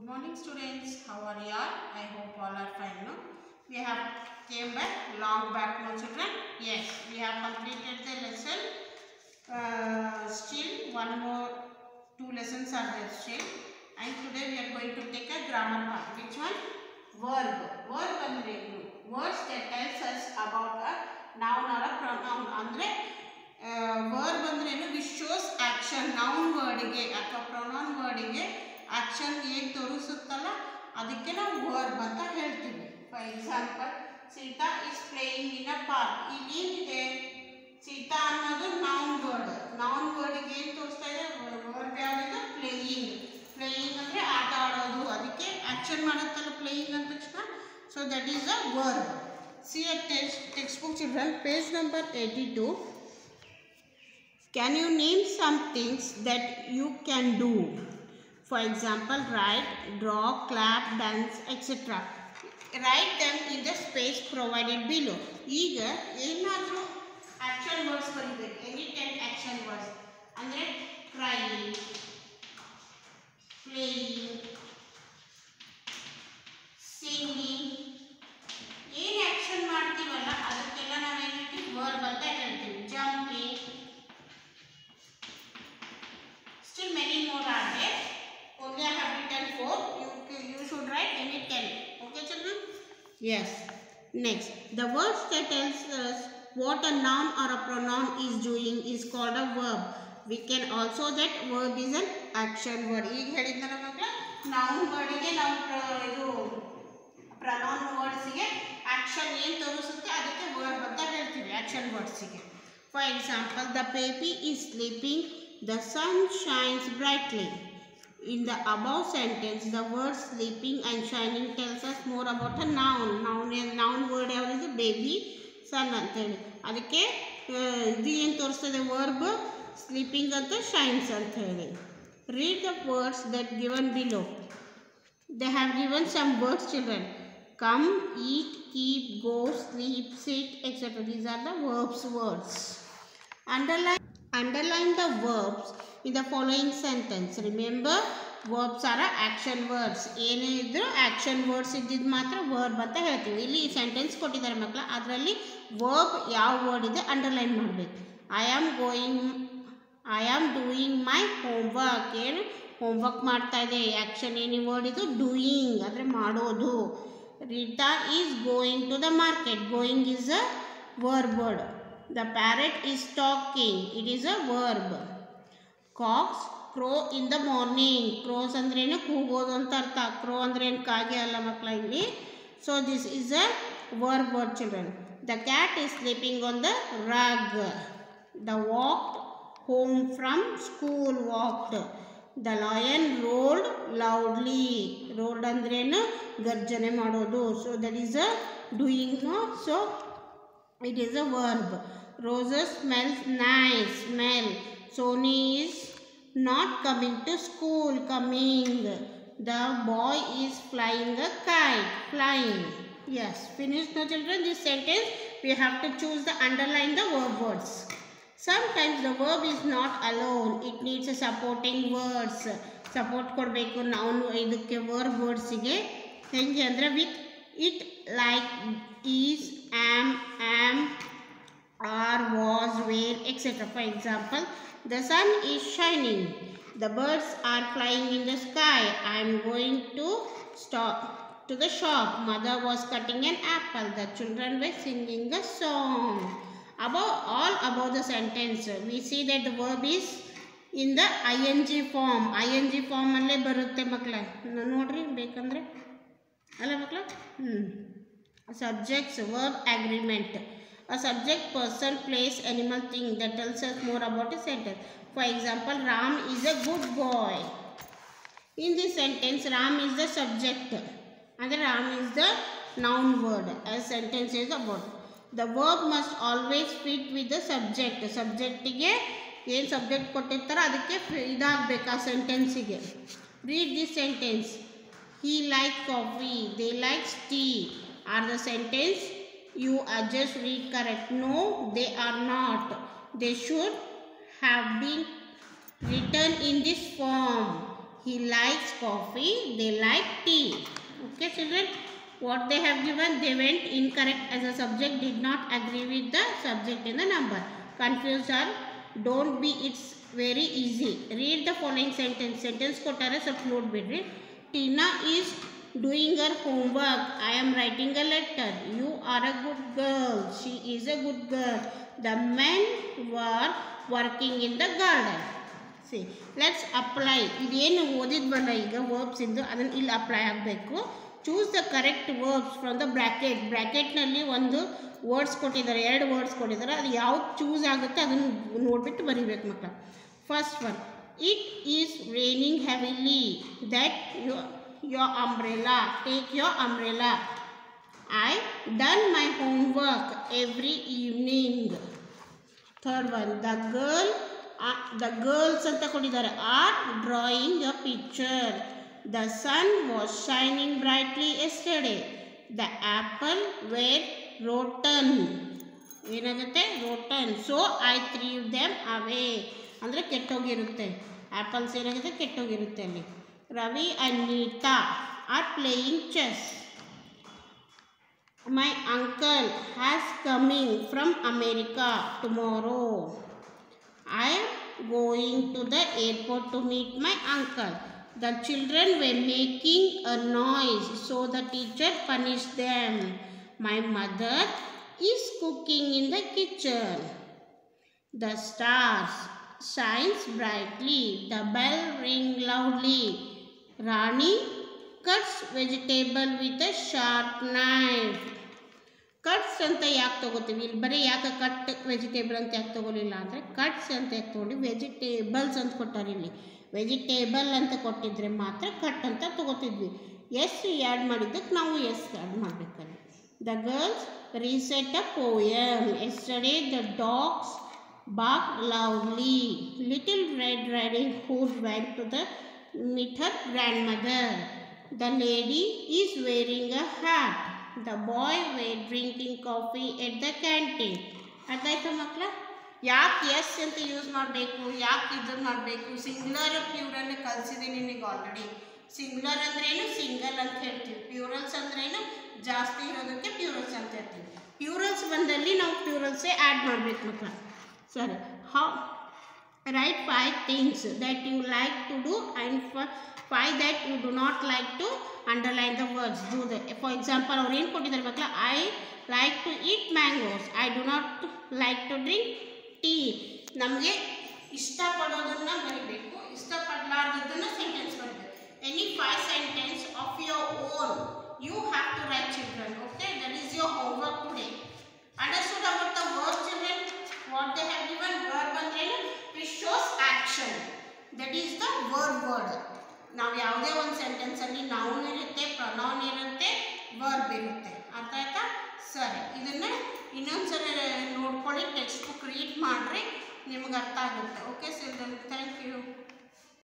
Good morning students, how are you all? I hope all are fine, no? We have came back, long back, no children? Yes, we have completed the lesson. Still one more, two lessons are there still. And today we are going to take a grammar part. Which one? Verb. Verb andre words that tells us about a noun or a pronoun. Andre verb andre which shows action. Noun word ಗೆ ಅಥವಾ pronoun word ಗೆ action ಏನು ತೋರಿಸುತ್ತಲ್ಲ ಅದಕ್ಕೆ ನಾವು verb ಅಂತ ಹೇಳ್ತೀವಿ. For example Sita is playing in a park. ಇಲ್ಲಿ ಏನಿದೆ ಸೀತಾ ಅನ್ನೋದು ನೌನ್ ವರ್ಡ್ಗೆ ಏನು ತೋರಿಸ್ತಾ ಇದೆ? ವರ್ಬ್ ಯಾವುದು? ಪ್ಲೇಯಿಂಗ್. ಪ್ಲೇಯಿಂಗ್ ಅಂದರೆ ಆಟ ಆಡೋದು, ಅದಕ್ಕೆ ಆಕ್ಷನ್ ಮಾಡುತ್ತಲ್ಲ ಪ್ಲೇಯಿಂಗ್ ಅಂದ ತಕ್ಷಣ. So that is a verb. C a text book children, page number 82. Can you name some things that you can do? For example, write, draw, clap, dance, etc. Write them in the space provided below. ಈಗ ಏನಾದರೂ action words ಬರೀಬೇಕು. Any 10 action words ಅಂದರೆ crying, playing, singing. ಏನು action ಮಾಡ್ತೀವಲ್ಲ ಅದಕ್ಕೆಲ್ಲ ನಾವೇನು ಹೇಳ್ತೀವಿ? Verb ಅಂತ ಹೇಳ್ತೀವಿ. Jumping. Still many more are there. Only I have written 4. You should write any 10. Okay, children? Yes. Next, the words that tells us what a noun or a pronoun is doing is called a verb. We can also that verb is an action word. ಈಗ ಹೇಳಿದ್ನಲ್ಲ ಮಕ್ಕಳ, noun word ಗೆ ನಾವು ಇದು pronoun words ಗೆ action ಏನು ತೋರಿಸುತ್ತೆ ಅದಕ್ಕೆ verb ಅಂತ ಹೇಳ್ತೀವಿ. action words ಗೆ. For example, the baby is sleeping. The sun shines brightly. In the above sentence, the word sleeping and shining tells us more about a noun. Noun word ಯಾವುದು? baby, sun ಅಂತ ಹೇಳಿ. ಅದಕ್ಕೆ ಇದು ಏನು ತೋರಿಸ್ತದೆ? Verb sleeping ಅಂತ, shines ಅಂತ ಹೇಳಿ. Read the words that given below. They have given some words, children. Come, eat, keep, go, sleep, sit, etc. These are the verbs words. Underline the verbs in the following sentence. Remember, verbs are action words. ಏನೇ ಇದ್ರೂ action words ಇದ್ದಿದ್ದು ಮಾತ್ರ verb ಅಂತ ಹೇಳ್ತೀವಿ. ಇಲ್ಲಿ ಈ sentence ಕೊಟ್ಟಿದ್ದಾರೆ ಮಕ್ಕಳ, ಅದರಲ್ಲಿ ವರ್ಬ್ ಯಾವ ವರ್ಡ್ ಇದೆ ಅಂಡರ್ಲೈನ್ ಮಾಡಬೇಕು. I am doing my homework. ಏನು ಹೋಮ್ವರ್ಕ್ ಮಾಡ್ತಾ ಇದೆ. ಆ್ಯಕ್ಷನ್ ಏನು ವರ್ಡ್ ಇದು? ಡೂಯಿಂಗ್ ಅಂದರೆ ಮಾಡೋದು. Rita is going to the market. Going is a verb word. The parrot is talking. It is a verb. Cocks crow in the morning. Crows ಅಂದ್ರೇನು? ಕೂಗೋದು ಅಂತ ಅರ್ಥ. ಕ್ರೋ ಅಂದ್ರೆ ಏನು? ಕಾಗೆ ಅಲ್ಲ ಮಕ್ಕಳ ಇಲ್ಲಿ. So this is a verb word, children. The cat is sleeping on the rug. The walked home from school. Walked. The lion roared loudly. Roared ಅಂದ್ರೇನು? ಗರ್ಜನೆ ಮಾಡೋದು. So that is a doing. So it is a verb. Roses smells nice. Smell. Sony is not coming to school. Coming. The boy is flying a kite. Flying. Yes. Finished now, children. This sentence we have to choose the underline the verb words. Sometimes the verb is not alone. It needs a supporting words. Support ಕೊಡಬೇಕು noun ಇದಕ್ಕೆ verb words ಗೆ. ಹೆಂಗೆ ಅಂದರೆ with it, like, is, am, are, was, were, etc. For example, the sun is shining. The birds are flying in the sky. I am going to the shop. Mother was cutting an apple. The children were singing a song. Above the sentence, we see that the verb is in the ing form. ing form ಅಲ್ಲೇ ಬರುತ್ತೆ ಮಕ್ಕಳ. ನೋಡ್ರಿ ಬೇಕಂದ್ರೆ ಅಲ್ಲ ಮಕ್ಕಳ. Subjects, verb, agreement. A subject, person, place, animal, thing that tells us more about a sentence. For example, Ram is a good boy. In this sentence, Ram is the subject and Ram is the noun word. A sentence is about. The verb must always fit with the subject. Subject ಗೆ ಏನು subject ಕೊಟ್ಟಿರ್ತಾರೋ ಅದಕ್ಕೆ ಇದಾಗಬೇಕು ಆ ಸೆಂಟೆನ್ಸಿಗೆ. Read this sentence. He likes coffee. They like tea. Are the sentence you just read correct? No, they are not. They should have been written in this form. he likes coffee, they like tea. Okay children, what they have given, they went incorrect as a subject, did not agree with the subject in the number. Confused are, don't be, it's very easy. Read the following sentence. Sentence ಕೊಟ್ಟಾರೆ ಸ್ವಲ್ಪ ನೋಡ್ಬಿಡ್ರಿ. Tina is doing her homework. I am writing a letter. You are a good girl. She is a good girl. The men were working in the garden. See, let's apply. ಇದೇನು ಓದಿದ್ವಲ್ಲ ಈಗ verbs ಇಂದು ಅದನ್ನು ಇಲ್ಲಿ apply ಆಗಬೇಕು. Choose the correct verbs from the bracket. ಬ್ರ್ಯಾಕೆಟ್ನಲ್ಲಿ ಒಂದು words ಕೊಟ್ಟಿದ್ದಾರೆ, 2 words ಕೊಟ್ಟಿದ್ದಾರೆ. ಅದು ಯಾವ್ದು ಚೂಸ್ ಆಗುತ್ತೆ ಅದನ್ನು ನೋಡಿಬಿಟ್ಟು ಬರೀಬೇಕು ಮಕ್ಕಳ. First one, it is raining heavily. That your umbrella. Take your umbrella. I done my homework every evening. Third one, the girls anta kodidare are drawing a picture. The sun was shining brightly yesterday. The apple were rotten. ಏನಾಗುತ್ತೆ, rotten. So I threw them away. ಅಂದರೆ ಕೆಟ್ಟೋಗಿರುತ್ತೆ. Apples ಏನಾಗುತ್ತೆ, ಕೆಟ್ಟೋಗಿರುತ್ತೆ ಅಲ್ಲಿ. Ravi and Neeta are playing chess. My uncle has coming from America tomorrow. I am going to the airport to meet my uncle. The children were making a noise, so the teacher punished them. My mother is cooking in the kitchen. The stars shines brightly. The bell rings loudly. Rani cuts vegetable with a sharp knife. Cuts ಅಂತ ಯಾಕೆ ತೊಗೋತೀವಿ ಇಲ್ಲಿ, ಬರೀ ಯಾಕೆ cut vegetable ಅಂತ ಯಾಕೆ ತೊಗೊಲಿಲ್ಲ ಅಂದರೆ cuts ಅಂತ ಯಾಕೆ ತೊಗೊಂಡು ವೆಜಿಟೇಬಲ್ಸ್ ಅಂತ ಕೊಟ್ಟಾರೆ. ಇಲ್ಲಿ ವೆಜಿಟೇಬಲ್ ಅಂತ ಕೊಟ್ಟಿದ್ರೆ ಮಾತ್ರ ಕಟ್ ಅಂತ ತೊಗೋತಿದ್ವಿ. ಎಸ್ ಆ್ಯಡ್ ಮಾಡಿದ್ದಕ್ಕೆ ನಾವು ಎಸ್ ಆ್ಯಡ್ ಮಾಡಬೇಕಲ್ಲಿ. The girls recite a poem. Yesterday the dogs barked loudly. Little Red Riding Hood went to meet her grandmother. The lady is wearing a hat. The boy were drinking coffee at the canteen. ಅರ್ಥ ಆಯ್ತಾ ಮಕ್ಕಳ? ಯಾಕೆ S ಅಂತ use ಮಾಡಬೇಕು, ಯಾಕೆ ಇದನ್ನು ಮಾಡಬೇಕು? Singular ಪ್ಯೂರಲ್ ಕಲಿಸಿದ್ದೀನಿ ನಿಮಗೆ ಆಲ್ರೆಡಿ. ಸಿಂಗ್ಯುಲರ್ ಅಂದ್ರೇನು, ಸಿಂಗಲ್ ಅಂತ ಹೇಳ್ತೀವಿ. ಪ್ಯೂರಲ್ಸ್ ಅಂದ್ರೇನು, ಜಾಸ್ತಿ ಇರೋದಕ್ಕೆ ಪ್ಯೂರಲ್ಸ್ ಅಂತ ಹೇಳ್ತೀವಿ. ಪ್ಯೂರಲ್ಸ್ ಬಂದಲ್ಲಿ ನಾವು ಪ್ಯೂರಲ್ಸೇ ಆ್ಯಡ್ ಮಾಡಬೇಕು ಮಕ್ಕಳ. ಸರಿ, write 5 things that you like to do and 5 that you do not like to underline the words. Do that. For example, ಅವ್ರು ಏನು ಕೊಟ್ಟಿದ್ದಾರೆ ಮಕ್ಕಳ, I like to eat mangoes. I do not like to drink tea. ನಮಗೆ ಇಷ್ಟಪಡೋದನ್ನು ಬರೀಬೇಕು, ಇಷ್ಟಪಡಲಾರ್ದನ್ನು sentence ಬರೀಬೇಕು. Any 5 sentences of your own you have to write children. Okay, that is your homework today. Understood about the word children? What they have given, verb andrenu, which shows action. That is the word. ನಾವು ಯಾವುದೇ ಒಂದು sentence ಅಲ್ಲಿ noun ಇರುತ್ತೆ, pronoun ಇರುತ್ತೆ, verb ಇರುತ್ತೆ. ಅರ್ಥ ಆಯ್ತಾ? ಸರಿ, ಇದನ್ನ ಇನ್ನೊಂದ್ಸರಿ ನೋಡ್ಕೊಳ್ಳಿ, ಟೆಕ್ಸ್ಟ್ ಬುಕ್ ರೀಡ್ ಮಾಡ್ರಿ, ನಿಮ್ಗೆ ಅರ್ಥ ಆಗುತ್ತೆ. Okay sir, thank you.